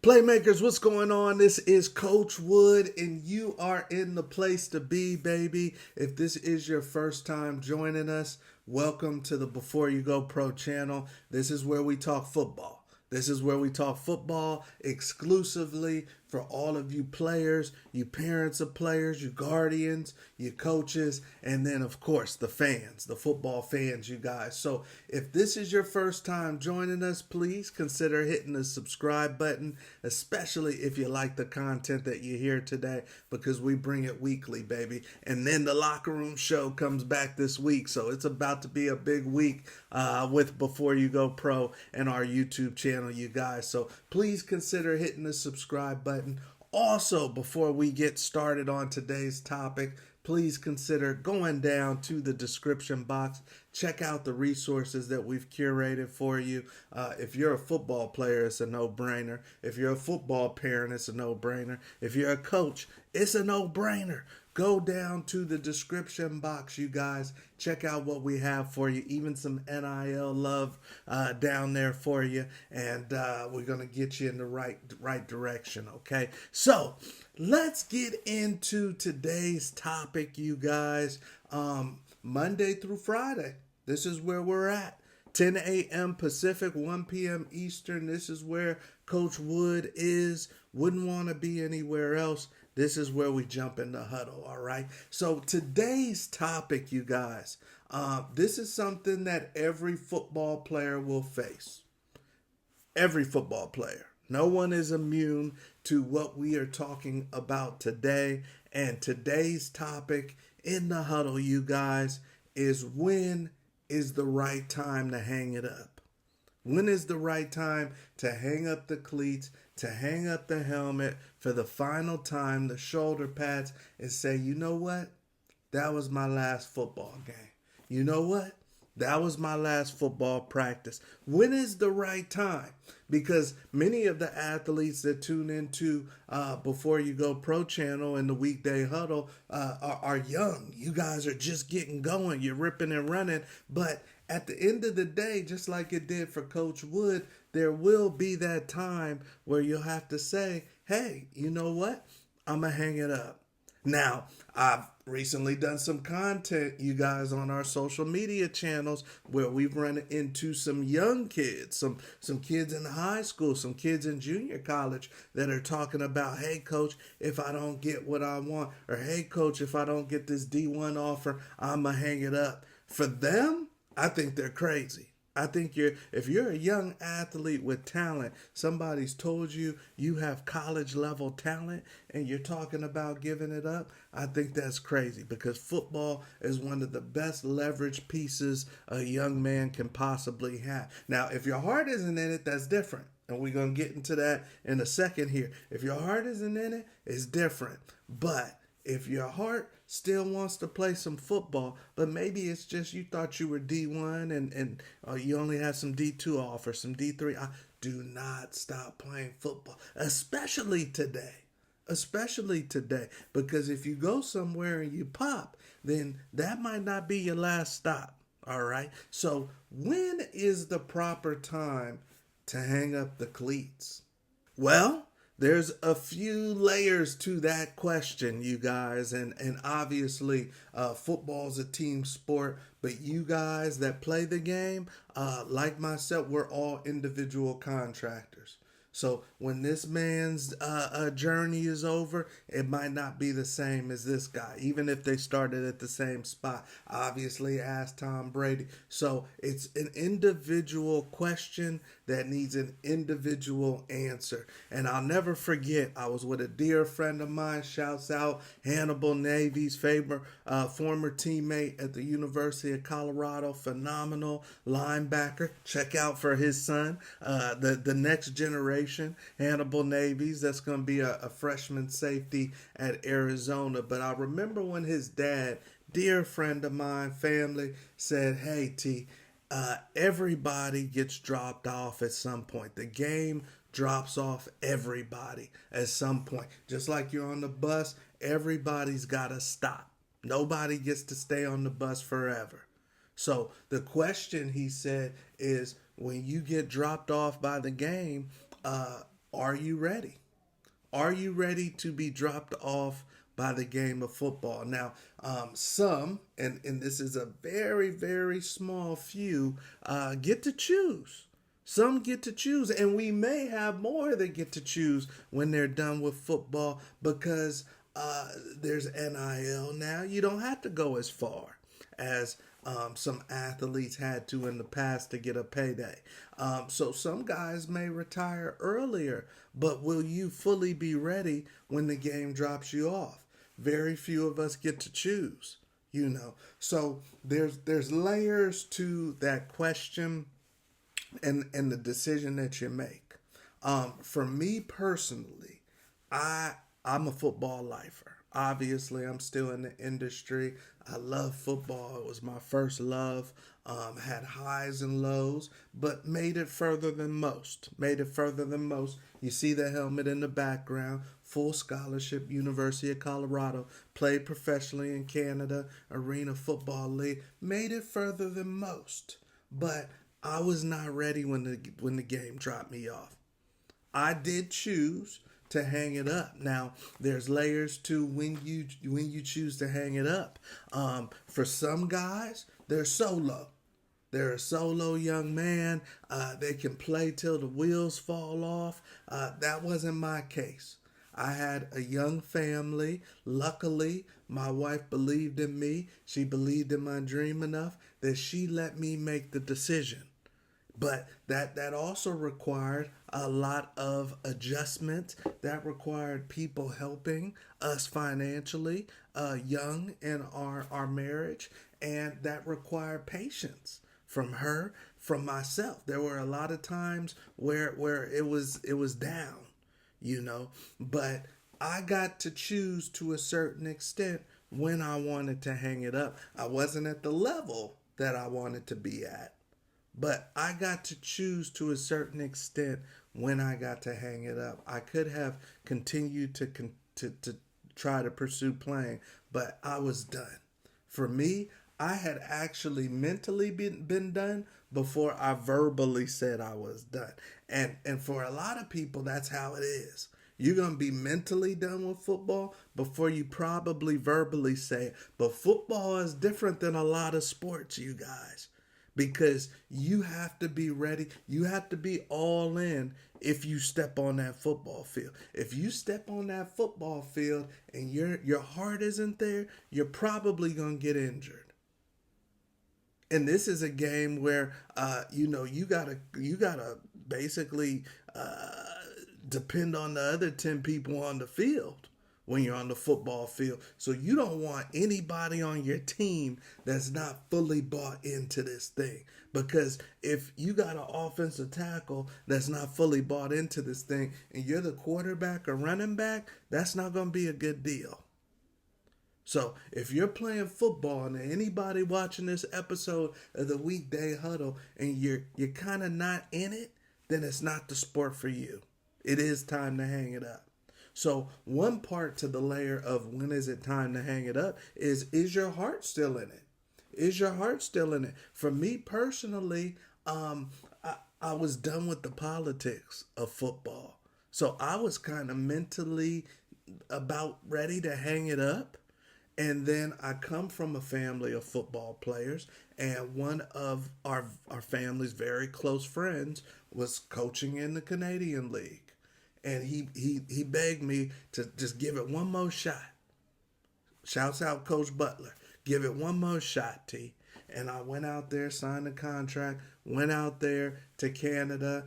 Playmakers, what's going on? This is Coach Wood, and you are in the place to be, baby. If this is your first time joining us, welcome to the Before You Go Pro channel. This is where we talk football. This is where we talk football exclusively for all of you players, you parents of players, you guardians, you coaches, and then, of course, the fans, the football fans, you guys. So if this is your first time joining us, please consider hitting the subscribe button, especially if you like the content that you hear today, because we bring it weekly, baby. And then the Locker Room Show comes back this week. So it's about to be a big week with Before You Go Pro and our YouTube channel, you guys. So please consider hitting the subscribe button. Also, before we get started on today's topic, please consider going down to the description box. Check out the resources that we've curated for you. If you're a football player, it's a no-brainer. If you're a football parent, it's a no-brainer. If you're a coach, it's a no-brainer. Go down to the description box, you guys. Check out what we have for you. Even some NIL love down there for you. And we're going to get you in the right direction, okay? So let's get into today's topic, you guys. Monday through Friday. This is where we're at. 10 a.m. Pacific, 1 p.m. Eastern. This is where Coach Wood is. Wouldn't want to be anywhere else. This is where we jump in the huddle, all right? So today's topic, you guys, this is something that every football player will face. Every football player. No one is immune to what we are talking about today. And today's topic in the huddle, you guys, is when is the right time to hang it up? When is the right time to hang up the cleats, to hang up the helmet for the final time, the shoulder pads, and say, you know what? That was my last football game. You know what? That was my last football practice. When is the right time? Because many of the athletes that tune into Before You Go Pro channel and the Weekday Huddle are young. You guys are just getting going. You're ripping and running. But at the end of the day, just like it did for Coach Wood, there will be that time where you'll have to say, hey, you know what? I'm going to hang it up. Now, I've recently done some content, you guys, on our social media channels where we've run into some young kids, some kids in high school, some kids in junior college that are talking about, hey, coach, if I don't get what I want, or hey, coach, if I don't get this D1 offer, I'm going to hang it up. For them, I think they're crazy. I think if you're a young athlete with talent, somebody's told you you have college level talent and you're talking about giving it up, I think that's crazy because football is one of the best leverage pieces a young man can possibly have. Now, if your heart isn't in it, that's different. And we're going to get into that in a second here. If your heart isn't in it, it's different. But if your heart still wants to play some football, but maybe it's just you thought you were D1 and you only have some D2 offers, some D3, do not stop playing football, especially today. Especially today, because if you go somewhere and you pop, then that might not be your last stop. All right. So when is the proper time to hang up the cleats? Well, there's a few layers to that question, you guys, and obviously football's a team sport, but you guys that play the game, like myself, we're all individual contractors. So when this man's journey is over, it might not be the same as this guy, even if they started at the same spot. Obviously, ask Tom Brady. So it's an individual question that needs an individual answer. And I'll never forget, I was with a dear friend of mine, shouts out Hannibal Navy's former teammate at the University of Colorado, phenomenal linebacker. Check out for his son, the next generation. Hannibal Navies, that's going to be a freshman safety at Arizona. But I remember when his dad, dear friend of mine, family, said, hey, T, everybody gets dropped off at some point. The game drops off everybody at some point. Just like you're on the bus, everybody's got to stop. Nobody gets to stay on the bus forever. So the question, he said, is when you get dropped off by the game, Are you ready? Are you ready to be dropped off by the game of football? Now, and this is a very, very small few, get to choose. Some get to choose, and we may have more that get to choose when they're done with football because there's NIL now. You don't have to go as far as some athletes had to in the past to get a payday. So some guys may retire earlier, but will you fully be ready when the game drops you off? Very few of us get to choose, you know. So there's layers to that question and the decision that you make. For me personally, I'm a football lifer. Obviously, I'm still in the industry. I love football. It was my first love. Had highs and lows, but made it further than most. Made it further than most. You see the helmet in the background. Full scholarship, University of Colorado. Played professionally in Canada, Arena Football League. Made it further than most. But I was not ready when the game dropped me off. I did choose to hang it up. Now, there's layers to when you choose to hang it up. For some guys, they're solo. They're a solo young man. They can play till the wheels fall off. That wasn't my case. I had a young family. Luckily, my wife believed in me. She believed in my dream enough that she let me make the decision. But that also required a lot of adjustment. That required people helping us financially, young in our marriage, and that required patience from her, from myself. There were a lot of times where it was down, you know, but I got to choose to a certain extent when I wanted to hang it up. I wasn't at the level that I wanted to be at. But I got to choose to a certain extent when I got to hang it up. I could have continued to try to pursue playing, but I was done. For me, I had actually mentally been done before I verbally said I was done. And for a lot of people, that's how it is. You're going to be mentally done with football before you probably verbally say it. But football is different than a lot of sports, you guys. Because you have to be ready. You have to be all in if you step on that football field. If you step on that football field and your heart isn't there, you're probably going to get injured. And this is a game where you gotta basically depend on the other 10 people on the field when you're on the football field. So you don't want anybody on your team that's not fully bought into this thing. Because if you got an offensive tackle that's not fully bought into this thing and you're the quarterback or running back, that's not going to be a good deal. So if you're playing football and anybody watching this episode of the Weekday Huddle and you're kind of not in it, then it's not the sport for you. It is time to hang it up. So one part to the layer of when is it time to hang it up is your heart still in it? Is your heart still in it? For me personally, I was done with the politics of football. So I was kind of mentally about ready to hang it up. And then I come from a family of football players, and one of our family's very close friends was coaching in the Canadian League. And he begged me to just give it one more shot. Shouts out Coach Butler. Give it one more shot, T. And I went out there, signed a contract, went out there to Canada,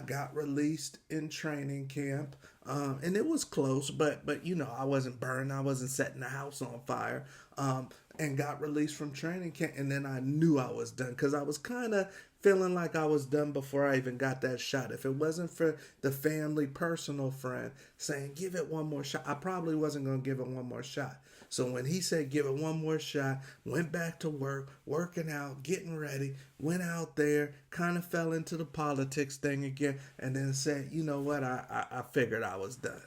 got released in training camp. And it was close, but I wasn't burned. I wasn't setting the house on fire. And got released from training camp. And then I knew I was done because I was kind of feeling like I was done before I even got that shot. If it wasn't for the family, personal friend saying, give it one more shot, I probably wasn't going to give it one more shot. So when he said, give it one more shot, went back to work, working out, getting ready, went out there, kind of fell into the politics thing again, and then said, you know what, I figured I was done.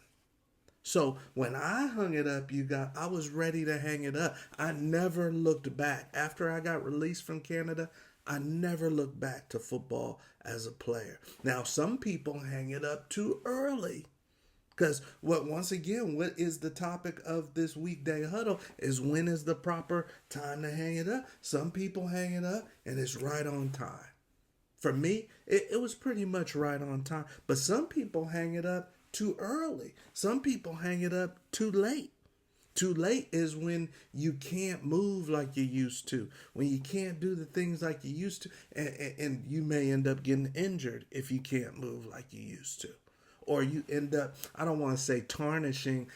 So when I hung it up, I was ready to hang it up. I never looked back. After I got released from Canada, I never look back to football as a player. Now, some people hang it up too early. Because once again, what is the topic of this weekday huddle is when is the proper time to hang it up? Some people hang it up and it's right on time. For me, it was pretty much right on time. But some people hang it up too early. Some people hang it up too late. Too late is when you can't move like you used to, when you can't do the things like you used to, and you may end up getting injured if you can't move like you used to. Or you end up, I don't want to say tarnishing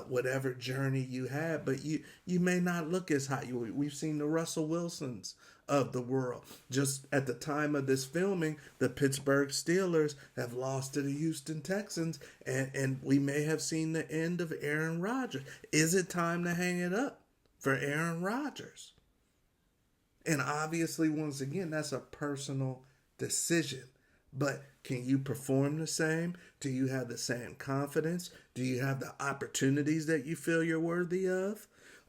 whatever journey you had, but you may not look as hot. We've seen the Russell Wilsons of the world. Just at the time of this filming, the Pittsburgh Steelers have lost to the Houston Texans, and we may have seen the end of Aaron Rodgers. Is it time to hang it up for Aaron Rodgers? And obviously, once again, that's a personal decision. But can you perform the same? Do you have the same confidence? Do you have the opportunities that you feel you're worthy of?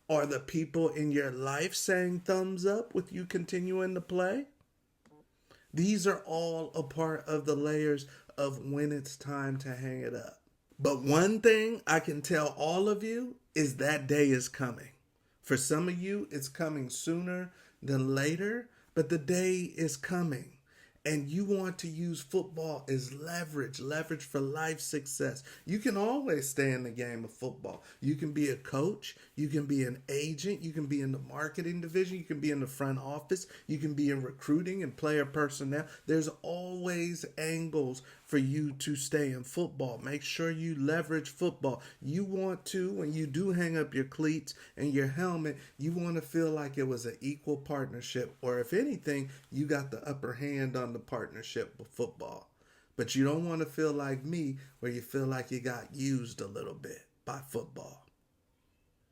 Are the people in your life saying thumbs up with you continuing to play? These are all a part of the layers of when it's time to hang it up. But one thing I can tell all of you is that day is coming. For some of you, it's coming sooner than later, but the day is coming. And you want to use football as leverage for life success. You can always stay in the game of football. You can be a coach. You can be an agent. You can be in the marketing division. You can be in the front office. You can be in recruiting and player personnel. There's always angles for you to stay in football. Make sure you leverage football. You want to, when you do hang up your cleats and your helmet, you want to feel like it was an equal partnership. Or if anything, you got the upper hand on the partnership with football. But you don't want to feel like me, where you feel like you got used a little bit by football.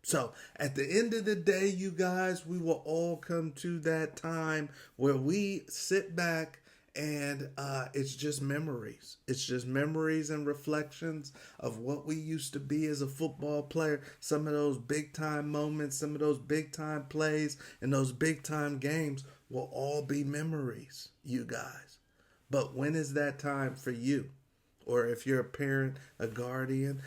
So at the end of the day, you guys, we will all come to that time where we sit back and it's just memories. It's just memories and reflections of what we used to be as a football player. Some of those big time moments, some of those big time plays, and those big time games will all be memories, you guys. But when is that time for you? Or if you're a parent, a guardian,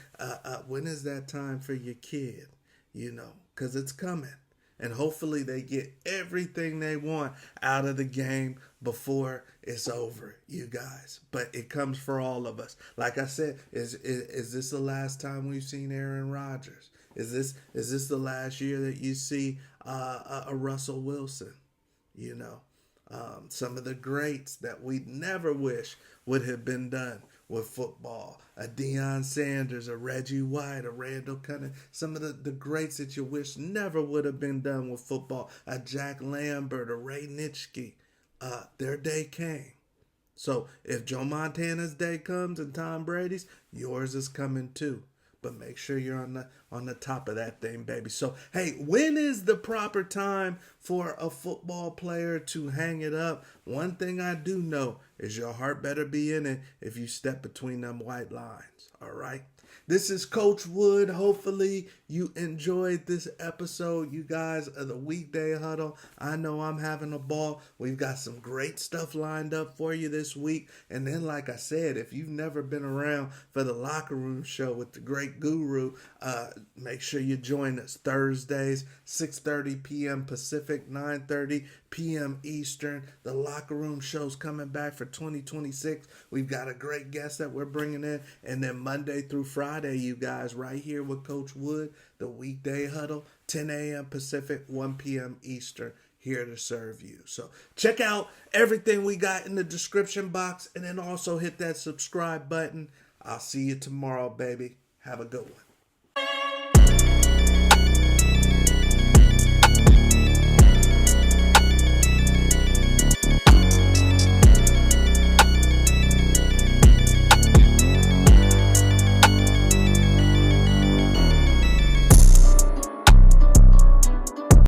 when is that time for your kid? Because it's coming. And hopefully they get everything they want out of the game before it's over, you guys. But it comes for all of us. Like I said, is this the last time we've seen Aaron Rodgers? Is this the last year that you see a Russell Wilson? Some of the greats that we never wish would have been done with football. A Deion Sanders, a Reggie White, a Randall Cunningham. Some of the greats that you wish never would have been done with football. A Jack Lambert, a Ray Nitschke. Their day came. So if Joe Montana's day comes and Tom Brady's, yours is coming too. But make sure you're on the top of that thing, baby. So, hey, when is the proper time for a football player to hang it up? One thing I do know is your heart better be in it if you step between them white lines. All right? This is Coach Wood. Hopefully you enjoyed this episode, you guys, of the Weekday Huddle. I know I'm having a ball. We've got some great stuff lined up for you this week. And then, like I said, if you've never been around for the Locker Room Show with the great guru, make sure you join us Thursdays, 6:30 p.m. Pacific, 9:30 p.m. Eastern. The Locker Room Show's coming back for 2026. We've got a great guest that we're bringing in. And then Monday through Friday, you guys, right here with Coach Wood, the Weekday Huddle, 10 a.m. Pacific, 1 p.m. Eastern, here to serve you. So check out everything we got in the description box, and then also hit that subscribe button. I'll see you tomorrow, baby. Have a good one.